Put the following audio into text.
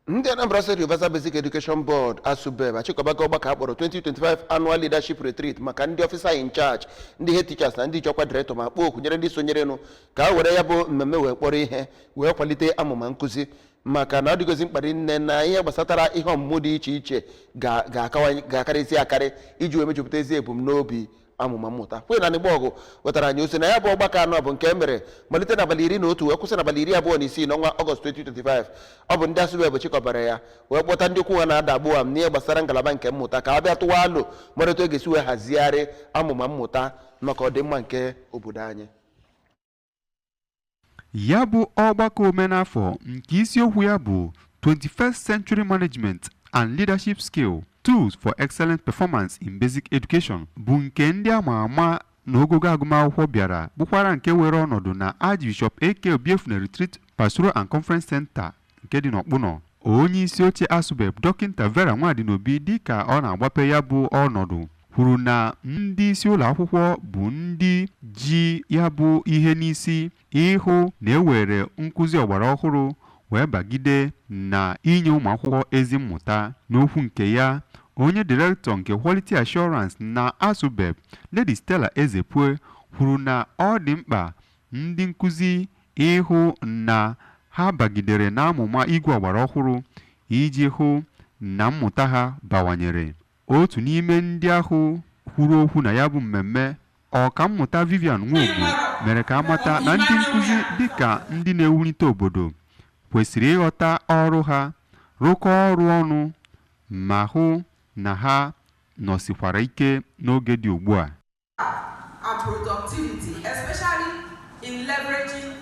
Ndị Anambra State Universal Basic Education Board ASUBEB achịkọbago ọgbakọ akpọrọ 2025 Annual Leadership Retreat maka ndị officer in charge, ndị head teachers na ndị nchekwa director ma kpọọ oku nyere ndị sonyerenụ ka ha were ya bụ mmemme wee kpọrọ ihe wee kwalite amụma nkụzi maka na ọ dịgozi mkparị nne na ihe gbasatara ihe ọmụmụ dị iche iche ga-akarịzi akarị iji wee mejupụta ezi ebumnobi amụma mmụta. Kwe na Igbo ọgụ wetara anyị ozi na ya bụ ọgbakọ anọ bụ nke mere malite n'abalị 11 wee kwụsị n'abalị 26 n'ọnwa Ọgọst 2025. Ọ bụ ndị ASUBEB chịkọbara ya wee kpọta ndị ukwu ha na-adagbu ha n'ihe gbasara ngalaba nke mmụta ka a bịa tụwa alụ mara etu ga-esi wee hazigharị amụma mmụta maka ọdịmma nke obodo anyị. Ya bụ ọgbakọ omenafọ nke isiokwu ya bụ 21st Century Management and Leadership Skill Tools for Excellent Performance in Basic Education bụ nke ndị ama ama n'ogogo agụmakwụkwọ bịara bụkwara nke were ọnọdụ na Archbishop A.K. Obiefuna Retreat Pastoral and Conference Center nke dị n'Ọkpụnọ. Onye isi oche ASUBEB Dọkịnta Vera Nwadinobi dịka ọ na-agbape ya bụ ọnọdụ kwuru na ndị isi ụlọ akwụkwọ bụ ndị ji ya bụ ihe n'isi ịhụ na ewere nkụzi ọgbara ọhụrụ wee bagide na inye ụmụ akwụkwọ ezi mmụta. N'okwu nke ya, onye direktọ nke Quality Assurance na ASUBEB Lady Stella Ezepue kwuru na ọ dị mkpa ndị nkụzi ịhụ na ha bagidere na amụma igwe ọgbara ọhụrụ iji hụ na mmụta ha bawanyere. Otu n'ime ndị ahụ kwuru okwu na ya bụ mmemme, ọkammụta Vivian Nwogu, mere ka amata na ndị nkụzi dịka ndị na-ewulite obodo kwesịrị ịghọta ọrụ ha, rụkọ ọrụ ọnụ ma hụ na ha nọsikwara ike n'oge dị ugbu a. And productivity, especially in leveraging